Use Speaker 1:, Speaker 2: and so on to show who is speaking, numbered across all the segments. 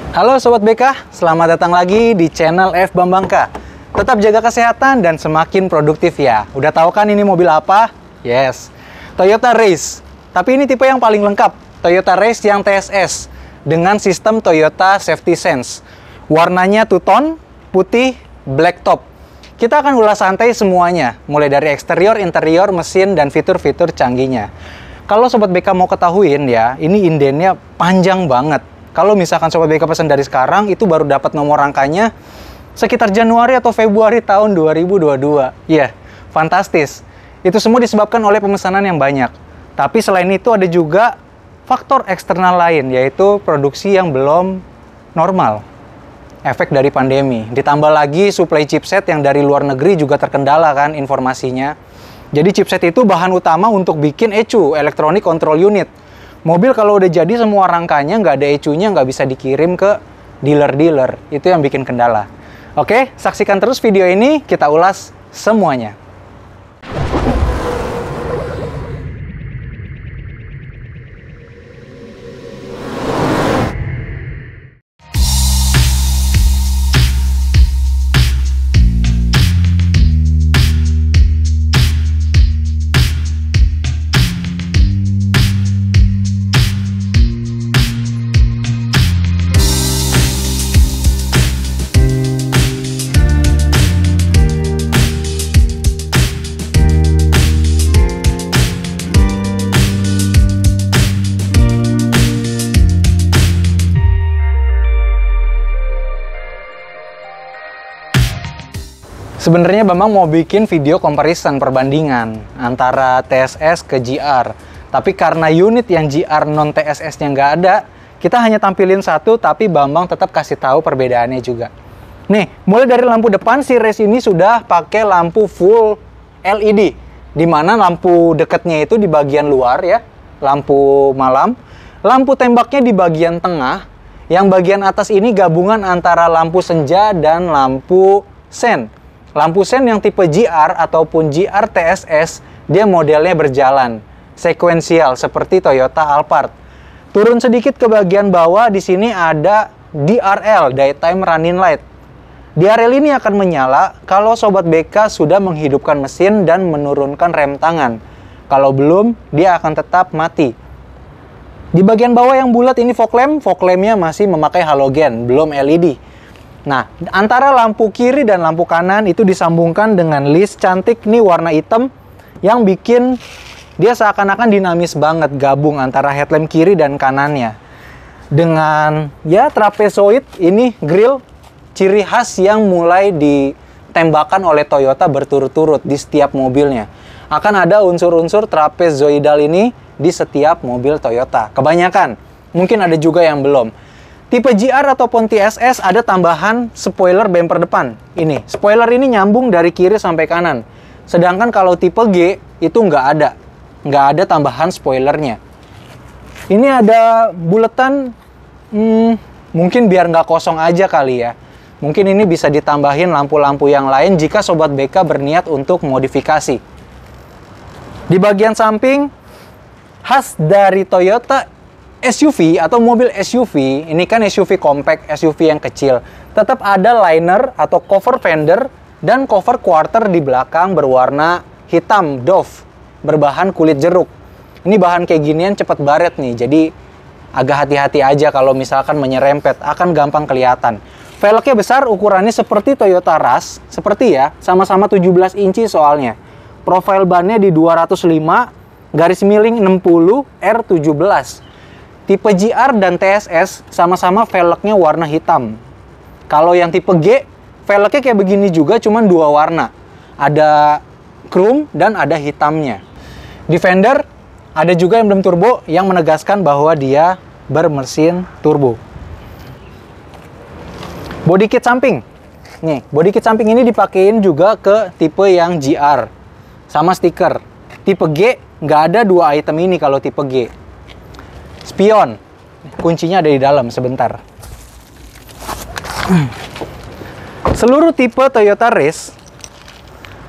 Speaker 1: Halo Sobat BK, selamat datang lagi di channel F Bambangka. Tetap jaga kesehatan dan semakin produktif ya. Udah tahu kan ini mobil apa? Yes, Toyota Race. Tapi ini tipe yang paling lengkap, Toyota Race yang TSS dengan sistem Toyota Safety Sense. Warnanya two-tone, putih, black top. Kita akan ulas santai semuanya, mulai dari eksterior, interior, mesin, dan fitur-fitur canggihnya. Kalau Sobat BK mau ketahuin ya, ini indennya panjang banget. Kalau misalkan Sobat BK pesan dari sekarang, itu baru dapat nomor rangkanya sekitar Januari atau Februari tahun 2022. Iya, fantastis. Itu semua disebabkan oleh pemesanan yang banyak. Tapi selain itu ada juga faktor eksternal lain, yaitu produksi yang belum normal. Efek dari pandemi. Ditambah lagi suplai chipset yang dari luar negeri juga terkendala kan informasinya. Jadi chipset itu bahan utama untuk bikin ECU, Electronic Control Unit. Mobil kalau udah jadi semua rangkanya nggak ada ECU-nya, nggak bisa dikirim ke dealer-dealer. Itu yang bikin kendala. Oke, saksikan terus video ini, kita ulas semuanya. Sebenarnya Bambang mau bikin video comparison perbandingan antara TSS ke GR. Tapi karena unit yang GR non TSS-nya nggak ada, kita hanya tampilin satu, tapi Bambang tetap kasih tahu perbedaannya juga. Nih, mulai dari lampu depan, si Race ini sudah pakai lampu full LED. Dimana lampu dekatnya itu di bagian luar ya, lampu malam. Lampu tembaknya di bagian tengah, yang bagian atas ini gabungan antara lampu senja dan lampu sen. Lampu sen yang tipe GR ataupun GR TSS, dia modelnya berjalan, sekuensial seperti Toyota Alphard. Turun sedikit ke bagian bawah, di sini ada DRL, Daytime Running Light. DRL ini akan menyala kalau Sobat BK sudah menghidupkan mesin dan menurunkan rem tangan. Kalau belum, dia akan tetap mati. Di bagian bawah yang bulat ini fog lampnya masih memakai halogen, belum LED. Nah, antara lampu kiri dan lampu kanan itu disambungkan dengan list cantik nih warna hitam yang bikin dia seakan-akan dinamis banget gabung antara headlamp kiri dan kanannya. Dengan ya trapezoid ini grill ciri khas yang mulai ditembakkan oleh Toyota berturut-turut di setiap mobilnya. Akan ada unsur-unsur trapezoidal ini di setiap mobil Toyota. Kebanyakan, mungkin ada juga yang belum. Tipe GR ataupun TSS ada tambahan spoiler bumper depan. Ini, spoiler ini nyambung dari kiri sampai kanan. Sedangkan kalau tipe G itu nggak ada tambahan spoilernya. Ini ada buletan, mungkin biar nggak kosong aja kali ya. Mungkin ini bisa ditambahin lampu-lampu yang lain jika Sobat BK berniat untuk modifikasi. Di bagian samping, khas dari Toyota SUV atau mobil SUV, ini kan SUV compact, SUV yang kecil, tetap ada liner atau cover fender dan cover quarter di belakang berwarna hitam doff berbahan kulit jeruk. Ini bahan kayak ginian cepat baret nih, jadi agak hati-hati aja kalau misalkan menyerempet, akan gampang kelihatan. Velgnya besar, ukurannya seperti Toyota Rush, seperti ya, sama-sama 17 inci soalnya. Profil bannya di 205, garis miring 60, R17. Tipe GR dan TSS sama-sama velgnya warna hitam. Kalau yang tipe G, velgnya kayak begini juga, cuman dua warna. Ada chrome dan ada hitamnya. Di fender, ada juga yang belum turbo yang menegaskan bahwa dia bermesin turbo. Body kit samping. Nih, body kit samping ini dipakein juga ke tipe yang GR. Sama stiker. Tipe G, nggak ada dua item ini kalau tipe G. Spion, kuncinya ada di dalam, sebentar. Seluruh tipe Toyota Race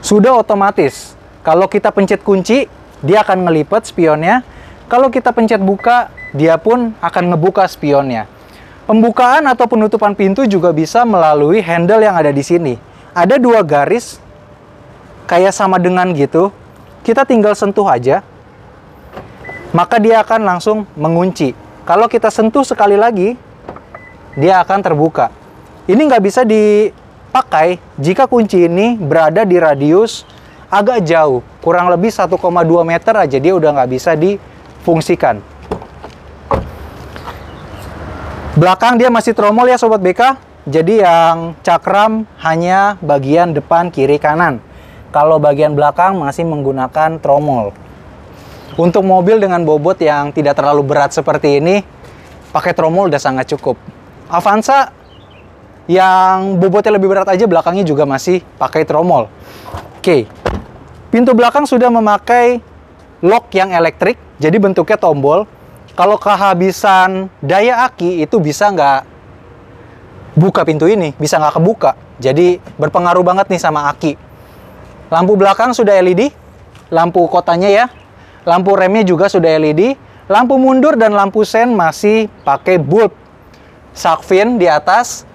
Speaker 1: sudah otomatis. Kalau kita pencet kunci, dia akan ngelipet spionnya. Kalau kita pencet buka, dia pun akan ngebuka spionnya. Pembukaan atau penutupan pintu juga bisa melalui handle yang ada di sini. Ada 2 garis, kayak sama dengan gitu. Kita tinggal sentuh aja, maka dia akan langsung mengunci. Kalau kita sentuh sekali lagi, dia akan terbuka. Ini nggak bisa dipakai jika kunci ini berada di radius agak jauh. Kurang lebih 1,2 meter aja dia udah nggak bisa difungsikan. Belakang dia masih tromol ya Sobat BK. Jadi yang cakram hanya bagian depan, kiri, kanan. Kalau bagian belakang masih menggunakan tromol. Untuk mobil dengan bobot yang tidak terlalu berat seperti ini, pakai tromol udah sangat cukup. Avanza yang bobotnya lebih berat aja belakangnya juga masih pakai tromol. Oke. Pintu belakang sudah memakai lock yang elektrik, jadi bentuknya tombol. Kalau kehabisan daya aki itu bisa nggak buka pintu ini, bisa nggak kebuka. Jadi berpengaruh banget nih sama aki. Lampu belakang sudah LED, lampu kotanya ya. Lampu remnya juga sudah LED. Lampu mundur dan lampu sen masih pakai bulb. Shark fin di atas.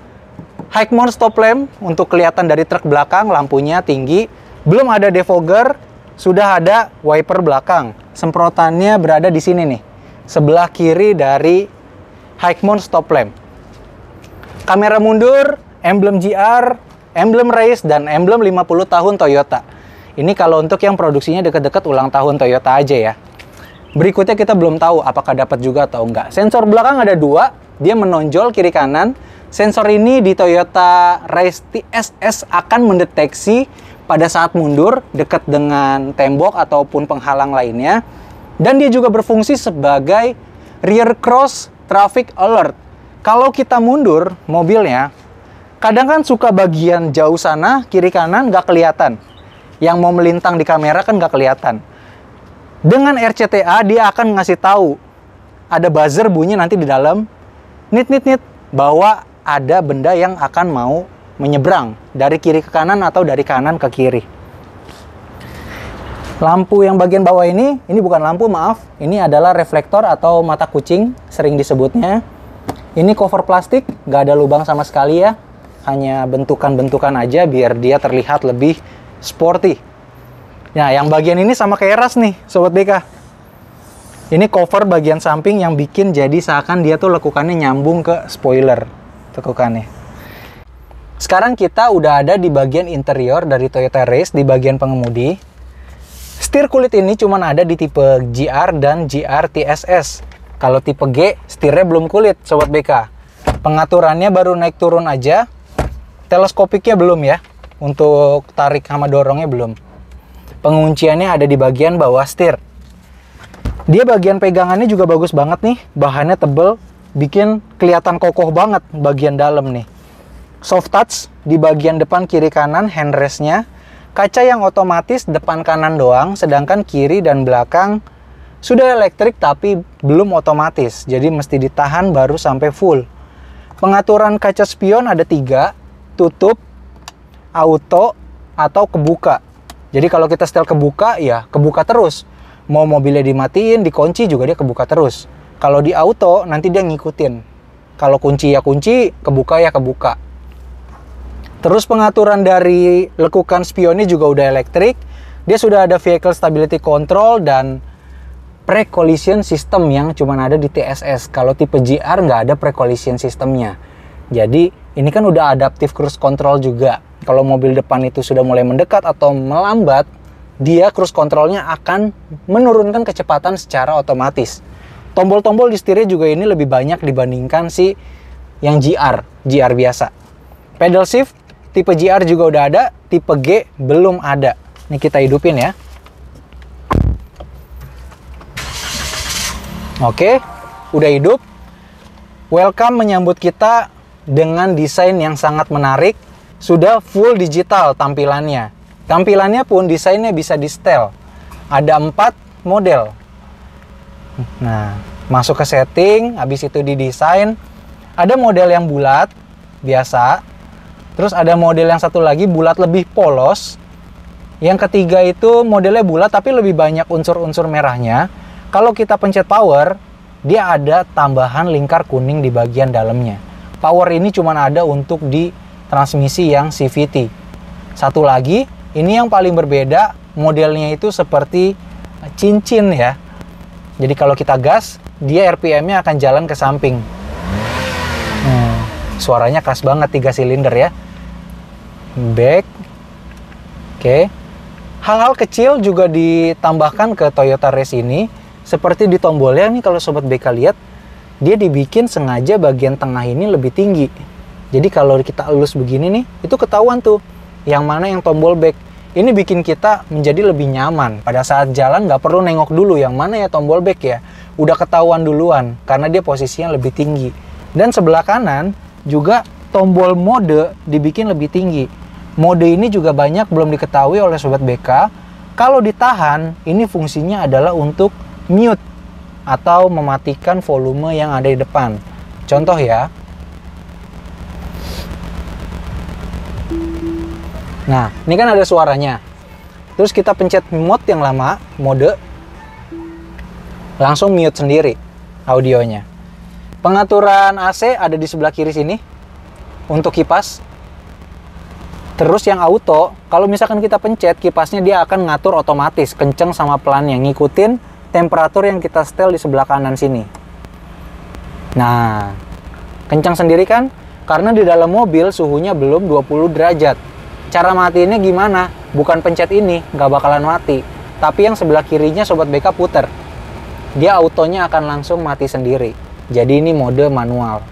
Speaker 1: High mount stop lamp untuk kelihatan dari truk belakang, lampunya tinggi. Belum ada defogger, sudah ada wiper belakang. Semprotannya berada di sini nih, sebelah kiri dari high mount stop lamp. Kamera mundur, emblem GR, emblem race, dan emblem 50 tahun Toyota. Ini kalau untuk yang produksinya deket-deket ulang tahun Toyota aja ya. Berikutnya kita belum tahu apakah dapat juga atau enggak. Sensor belakang ada 2, dia menonjol kiri kanan. Sensor ini di Toyota Race TSS akan mendeteksi pada saat mundur dekat dengan tembok ataupun penghalang lainnya. Dan dia juga berfungsi sebagai rear cross traffic alert. Kalau kita mundur mobilnya, kadang kan suka bagian jauh sana, kiri kanan nggak kelihatan. Yang mau melintang di kamera kan nggak kelihatan. Dengan RCTA dia akan ngasih tahu, ada buzzer bunyi nanti di dalam, nit nit nit, bahwa ada benda yang akan mau menyeberang dari kiri ke kanan atau dari kanan ke kiri. Lampu yang bagian bawah ini bukan lampu, maaf. Ini adalah reflektor atau mata kucing, sering disebutnya. Ini cover plastik, nggak ada lubang sama sekali ya. Hanya bentukan-bentukan aja biar dia terlihat lebih sporty. Nah, yang bagian ini sama kayak ras nih, Sobat BK. Ini cover bagian samping yang bikin jadi seakan dia tuh lekukannya nyambung ke spoiler. Lekukannya. Sekarang kita udah ada di bagian interior dari Toyota Race, di bagian pengemudi. Setir kulit ini cuma ada di tipe GR dan GR TSS. Kalau tipe G, setirnya belum kulit, Sobat BK. Pengaturannya baru naik turun aja. Teleskopiknya belum ya. Untuk tarik sama dorongnya belum. Pengunciannya ada di bagian bawah setir. Dia bagian pegangannya juga bagus banget nih. Bahannya tebel, bikin kelihatan kokoh banget bagian dalam nih. Soft touch di bagian depan kiri kanan handrestnya. Kaca yang otomatis depan kanan doang, sedangkan kiri dan belakang sudah elektrik tapi belum otomatis. Jadi mesti ditahan baru sampai full. Pengaturan kaca spion ada 3, tutup, auto, atau kebuka. Jadi kalau kita setel kebuka, ya kebuka terus. Mau mobilnya dimatiin, dikunci juga dia kebuka terus. Kalau di auto, nanti dia ngikutin. Kalau kunci ya kunci, kebuka ya kebuka. Terus pengaturan dari lekukan spionnya juga udah elektrik. Dia sudah ada vehicle stability control dan pre-collision system yang cuma ada di TSS. Kalau tipe GR nggak ada pre-collision systemnya. Jadi ini kan udah adaptive cruise control juga. Kalau mobil depan itu sudah mulai mendekat atau melambat, dia cruise controlnya akan menurunkan kecepatan secara otomatis. Tombol-tombol di setirnya juga ini lebih banyak dibandingkan si yang GR biasa. Pedal shift tipe GR juga udah ada, tipe G belum ada. Ini kita hidupin ya. Oke, udah hidup. Welcome menyambut kita dengan desain yang sangat menarik. Sudah full digital tampilannya. Tampilannya pun desainnya bisa di setel. Ada 4 model. Nah, masuk ke setting, habis itu didesain. Ada model yang bulat, biasa. Terus ada model yang satu lagi bulat lebih polos. Yang ketiga itu modelnya bulat tapi lebih banyak unsur-unsur merahnya. Kalau kita pencet power, dia ada tambahan lingkar kuning di bagian dalamnya. Power ini cuma ada untuk di transmisi yang CVT. Satu lagi, ini yang paling berbeda, modelnya itu seperti cincin ya. Jadi kalau kita gas, dia RPM-nya akan jalan ke samping. Suaranya keras banget, 3 silinder ya. Back. Oke. Hal-hal kecil juga ditambahkan ke Toyota Race ini. Seperti di tombolnya nih, kalau Sobat BK lihat, dia dibikin sengaja bagian tengah ini lebih tinggi. Jadi kalau kita elus begini nih, itu ketahuan tuh yang mana yang tombol back. Ini bikin kita menjadi lebih nyaman. Pada saat jalan nggak perlu nengok dulu yang mana ya tombol back ya. Udah ketahuan duluan karena dia posisinya lebih tinggi. Dan sebelah kanan juga tombol mode dibikin lebih tinggi. Mode ini juga banyak belum diketahui oleh Sobat BK. Kalau ditahan, ini fungsinya adalah untuk mute atau mematikan volume yang ada di depan. Contoh ya. Nah, ini kan ada suaranya. Terus kita pencet mode yang lama, mode, langsung mute sendiri audionya. Pengaturan AC ada di sebelah kiri sini untuk kipas. Terus yang auto, kalau misalkan kita pencet, kipasnya dia akan ngatur otomatis, kenceng sama pelan yang ngikutin temperatur yang kita setel di sebelah kanan sini. Nah, kencang sendiri kan? Karena di dalam mobil suhunya belum 20 derajat. Cara matiinnya gimana? Bukan pencet ini, nggak bakalan mati. Tapi yang sebelah kirinya Sobat BK puter. Dia autonya akan langsung mati sendiri. Jadi ini mode manual.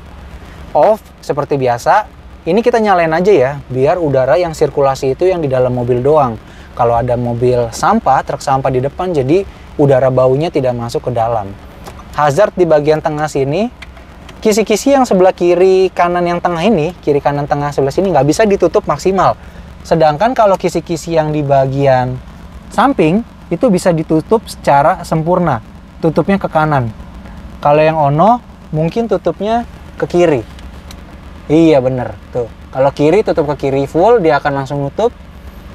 Speaker 1: Off, seperti biasa. Ini kita nyalain aja ya, biar udara yang sirkulasi itu yang di dalam mobil doang. Kalau ada mobil sampah, truk sampah di depan, jadi udara baunya tidak masuk ke dalam. Hazard di bagian tengah sini, kisi-kisi yang sebelah kiri kanan yang tengah ini, kiri kanan tengah sebelah sini nggak bisa ditutup maksimal. Sedangkan kalau kisi-kisi yang di bagian samping, itu bisa ditutup secara sempurna. Tutupnya ke kanan. Kalau yang Ono, mungkin tutupnya ke kiri. Iya bener, tuh. Kalau kiri tutup ke kiri full, dia akan langsung nutup.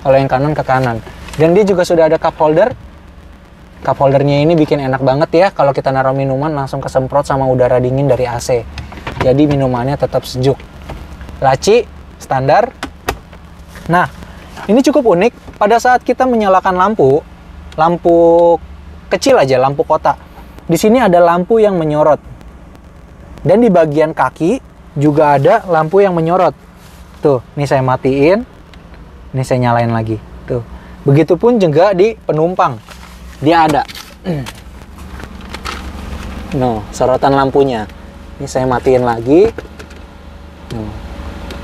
Speaker 1: Kalau yang kanan ke kanan. Dan dia juga sudah ada cup holder. Cup holdernya ini bikin enak banget ya. Kalau kita naruh minuman langsung kesemprot sama udara dingin dari AC. Jadi minumannya tetap sejuk. Laci, standar. Nah, ini cukup unik. Pada saat kita menyalakan lampu, lampu kecil aja, lampu kota. Di sini ada lampu yang menyorot. Dan di bagian kaki juga ada lampu yang menyorot. Tuh, ini saya matiin. Ini saya nyalain lagi. Tuh. Begitupun juga di penumpang. Dia ada. No, sorotan lampunya. Ini saya matiin lagi.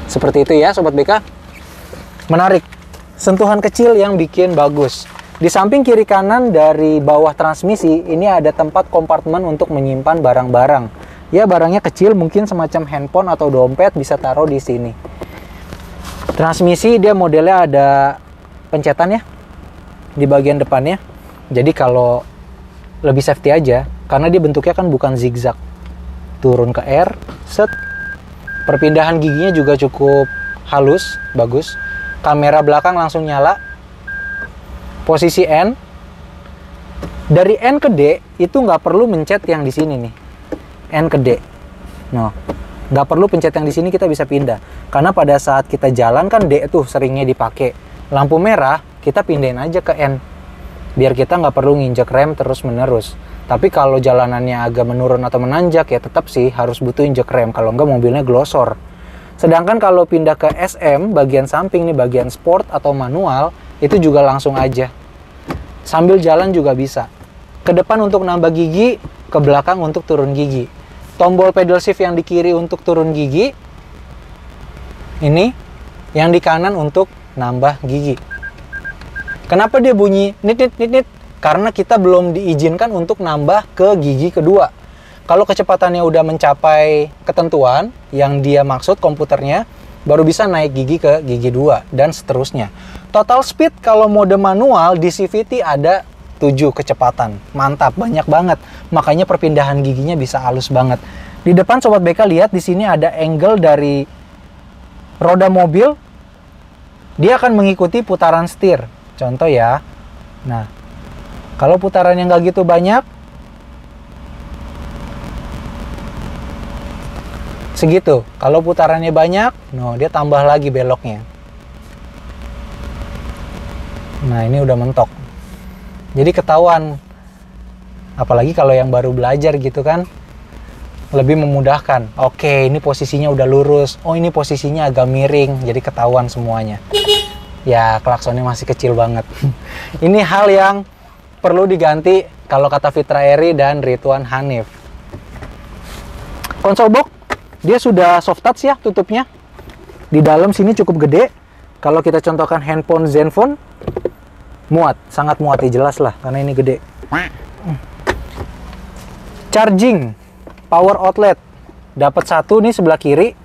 Speaker 1: Seperti itu ya Sobat BK. Menarik. Sentuhan kecil yang bikin bagus. Di samping kiri kanan dari bawah transmisi, ini ada tempat kompartemen untuk menyimpan barang-barang. Ya barangnya kecil, mungkin semacam handphone atau dompet bisa taruh di sini. Transmisi dia modelnya ada pencetan ya di bagian depannya. Jadi kalau lebih safety aja, karena dia bentuknya kan bukan zigzag. Turun ke R, set. Perpindahan giginya juga cukup halus, bagus. Kamera belakang langsung nyala. Posisi N. Dari N ke D itu nggak perlu mencet yang di sini nih. N ke D. No. Nggak perlu pencet yang di sini, kita bisa pindah. Karena pada saat kita jalan kan D tuh seringnya dipakai. Lampu merah, kita pindahin aja ke N. Biar kita nggak perlu nginjek rem terus-menerus. Tapi kalau jalanannya agak menurun atau menanjak, ya tetap sih harus butuh injek rem. Kalau nggak mobilnya glosor. Sedangkan kalau pindah ke SM, bagian samping nih, bagian sport atau manual, itu juga langsung aja. Sambil jalan juga bisa. Ke depan untuk nambah gigi, ke belakang untuk turun gigi. Tombol pedal shift yang di kiri untuk turun gigi. Ini yang di kanan untuk nambah gigi. Kenapa dia bunyi nit? Karena kita belum diizinkan untuk nambah ke gigi kedua. Kalau kecepatannya udah mencapai ketentuan yang dia maksud komputernya, baru bisa naik gigi ke gigi 2 dan seterusnya. Total speed kalau mode manual di CVT ada 7 kecepatan. Mantap, banyak banget. Makanya perpindahan giginya bisa halus banget. Di depan Sobat BK lihat di sini ada angle dari roda mobil. Dia akan mengikuti putaran setir. Contoh ya. Nah, kalau putarannya nggak gitu banyak, segitu. Kalau putarannya banyak, no, dia tambah lagi beloknya. Nah, ini udah mentok. Jadi ketahuan. Apalagi kalau yang baru belajar gitu kan, lebih memudahkan. Oke, ini posisinya udah lurus. Oh, ini posisinya agak miring. Jadi ketahuan semuanya. Ya, klaksonnya masih kecil banget. Ini hal yang perlu diganti kalau kata Fitra Eri dan Ridwan Hanif. Konsol box, dia sudah soft touch ya tutupnya. Di dalam sini cukup gede. Kalau kita contohkan handphone Zenfone, muat. Sangat muat, jelas lah. Karena ini gede. Charging. Power outlet, dapat satu nih sebelah kiri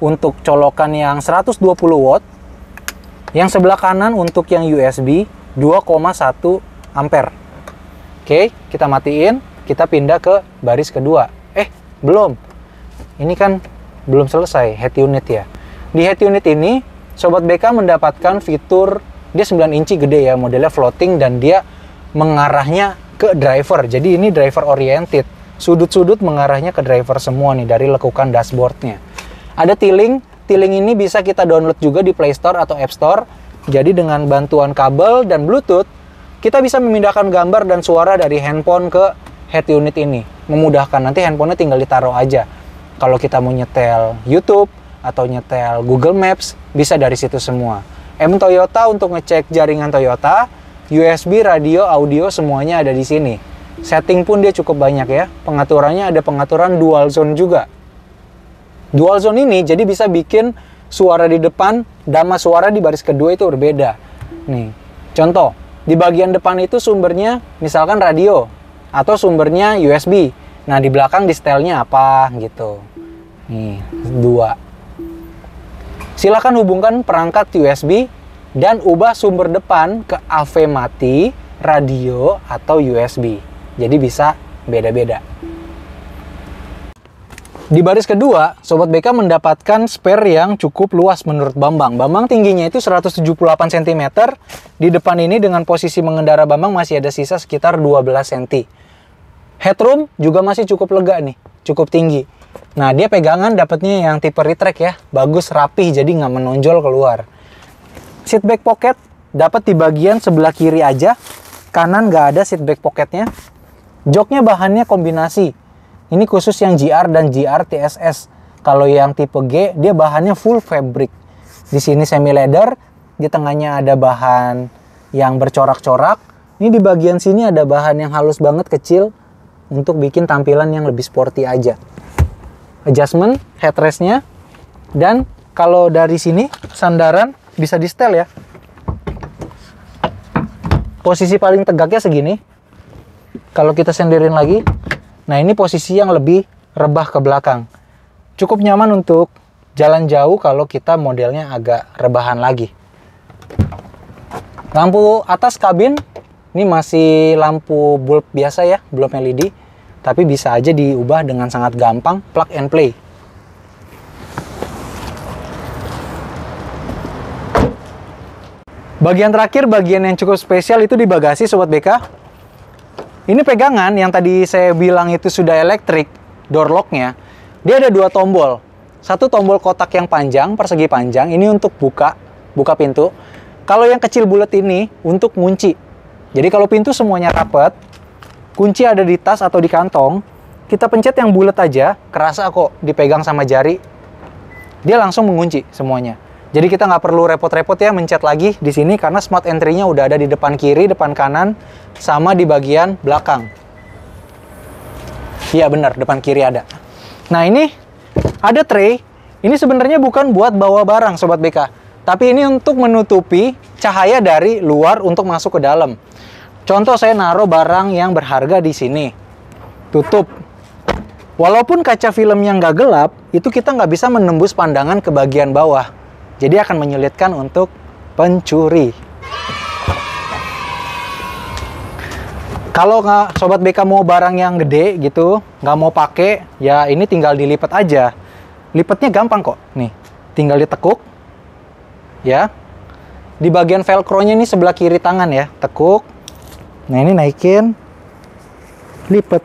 Speaker 1: untuk colokan yang 120 watt, yang sebelah kanan untuk yang USB 2,1 ampere. Oke, kita matiin, kita pindah ke baris kedua. Belum, ini kan belum selesai head unit ya. Di head unit ini, Sobat BK mendapatkan fitur, dia 9 inci gede ya, modelnya floating dan dia mengarahnya ke driver. Jadi ini driver oriented. Sudut-sudut mengarahnya ke driver semua nih dari lekukan dashboardnya. Ada tiling ini bisa kita download juga di Play Store atau App Store. Jadi dengan bantuan kabel dan Bluetooth, kita bisa memindahkan gambar dan suara dari handphone ke head unit ini. Memudahkan, nanti handphonenya tinggal ditaruh aja. Kalau kita mau nyetel YouTube atau nyetel Google Maps, bisa dari situ semua. Toyota untuk ngecek jaringan Toyota, USB, radio, audio, semuanya ada di sini. Setting pun dia cukup banyak ya. Pengaturannya ada pengaturan dual zone juga. Dual zone ini jadi bisa bikin suara di depan, dama suara di baris kedua itu berbeda. Nih, contoh, di bagian depan itu sumbernya misalkan radio atau sumbernya USB. Nah, di belakang di setelnya apa gitu. Nih, dua. Silakan hubungkan perangkat USB dan ubah sumber depan ke AV mati, radio atau USB. Jadi bisa beda-beda. Di baris kedua, Sobat BK mendapatkan spare yang cukup luas menurut Bambang. Bambang tingginya itu 178 cm. Di depan ini dengan posisi mengendara Bambang masih ada sisa sekitar 12 cm. Headroom juga masih cukup lega nih, cukup tinggi. Nah, dia pegangan dapatnya yang tipe retract ya. Bagus, rapih, jadi nggak menonjol keluar. Seat back pocket dapat di bagian sebelah kiri aja. Kanan nggak ada seat back pocketnya. Joknya bahannya kombinasi. Ini khusus yang GR dan GR TSS. Kalau yang tipe G, dia bahannya full fabric. Di sini semi leather, di tengahnya ada bahan yang bercorak-corak. Ini di bagian sini ada bahan yang halus banget kecil untuk bikin tampilan yang lebih sporty aja. Adjustment headrestnya, dan kalau dari sini sandaran bisa di setel ya. Posisi paling tegaknya segini. Kalau kita senderin lagi, nah ini posisi yang lebih rebah ke belakang. Cukup nyaman untuk jalan jauh kalau kita modelnya agak rebahan lagi. Lampu atas kabin, ini masih lampu bulb biasa ya, belum LED. Tapi bisa aja diubah dengan sangat gampang, plug and play. Bagian terakhir, bagian yang cukup spesial itu di bagasi Sobat BK. Ini pegangan yang tadi saya bilang itu sudah elektrik, door lock-nya. Dia ada dua tombol. Satu tombol kotak yang panjang, persegi panjang, ini untuk buka pintu. Kalau yang kecil bulat ini untuk kunci. Jadi kalau pintu semuanya rapat, kunci ada di tas atau di kantong, kita pencet yang bulat aja, kerasa kok dipegang sama jari. Dia langsung mengunci semuanya. Jadi kita nggak perlu repot-repot ya mencet lagi di sini karena smart entry-nya udah ada di depan kiri, depan kanan, sama di bagian belakang. Iya benar, depan kiri ada. Nah ini ada tray. Ini sebenarnya bukan buat bawa barang Sobat BK, tapi ini untuk menutupi cahaya dari luar untuk masuk ke dalam. Contoh saya naruh barang yang berharga di sini, tutup. Walaupun kaca filmnya nggak gelap, itu kita nggak bisa menembus pandangan ke bagian bawah. Jadi akan menyulitkan untuk pencuri. Kalau Sobat BK mau barang yang gede gitu, nggak mau pakai, ya ini tinggal dilipat aja. Lipatnya gampang kok, nih. Tinggal ditekuk, ya. Di bagian velcro-nya ini sebelah kiri tangan ya, tekuk. Nah ini naikin, lipat,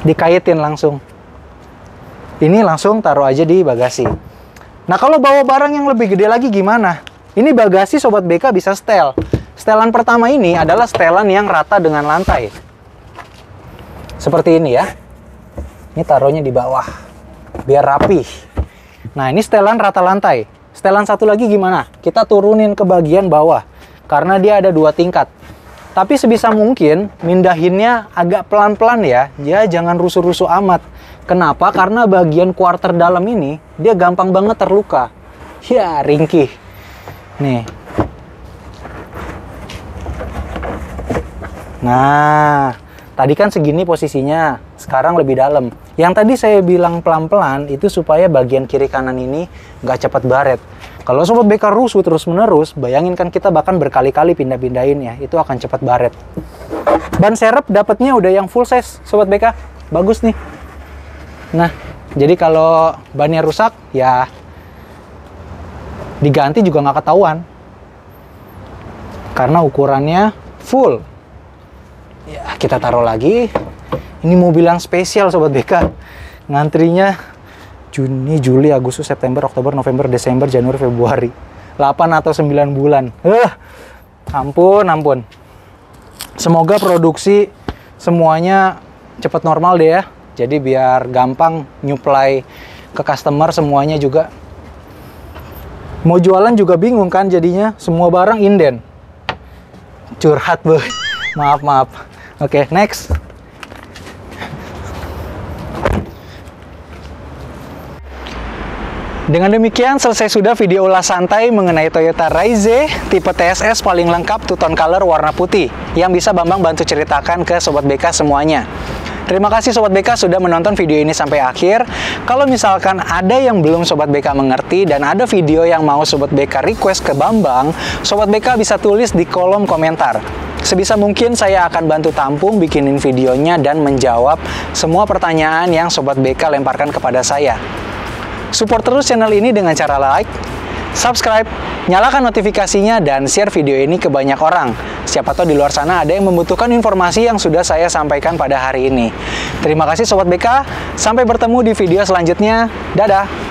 Speaker 1: dikaitin langsung. Ini langsung taruh aja di bagasi. Nah, kalau bawa barang yang lebih gede lagi gimana? Ini bagasi Sobat BK bisa setel. Setelan pertama ini adalah setelan yang rata dengan lantai. Seperti ini ya. Ini taruhnya di bawah, biar rapi. Nah, ini setelan rata lantai. Setelan satu lagi gimana? Kita turunin ke bagian bawah, karena dia ada 2 tingkat. Tapi sebisa mungkin, mindahinnya agak pelan-pelan ya. Ya, jangan rusuh-rusuh amat. Kenapa? Karena bagian quarter dalam ini, dia gampang banget terluka. Ya, ringkih. Nih. Nah, tadi kan segini posisinya, sekarang lebih dalam. Yang tadi saya bilang pelan-pelan, itu supaya bagian kiri kanan ini nggak cepat baret. Kalau Sobat BK rusuh terus-menerus, bayangin kan kita bahkan berkali-kali pindah-pindahin ya, itu akan cepat baret. Ban serep dapatnya udah yang full size, Sobat BK. Bagus nih. Nah, jadi kalau bannya rusak, ya diganti juga nggak ketahuan. Karena ukurannya full. Ya, kita taruh lagi. Ini mobil yang spesial, Sobat BK. Ngantrinya Juni, Juli, Agustus, September, Oktober, November, Desember, Januari, Februari. 8 atau 9 bulan. Ampun. Semoga produksi semuanya cepat normal deh ya. Jadi biar gampang nyuplai ke customer semuanya juga. Mau jualan juga bingung kan jadinya. Semua barang inden. Curhat, boy. Maaf. Oke, next. Dengan demikian selesai sudah video ulas santai mengenai Toyota Raize tipe TSS paling lengkap 2-tone color warna putih yang bisa Bambang bantu ceritakan ke Sobat BK semuanya. Terima kasih Sobat BK sudah menonton video ini sampai akhir. Kalau misalkan ada yang belum Sobat BK mengerti dan ada video yang mau Sobat BK request ke Bambang, Sobat BK bisa tulis di kolom komentar. Sebisa mungkin saya akan bantu tampung bikinin videonya dan menjawab semua pertanyaan yang Sobat BK lemparkan kepada saya. Support terus channel ini dengan cara like, subscribe, nyalakan notifikasinya, dan share video ini ke banyak orang. Siapa tahu di luar sana ada yang membutuhkan informasi yang sudah saya sampaikan pada hari ini. Terima kasih Sobat BK, sampai bertemu di video selanjutnya. Dadah!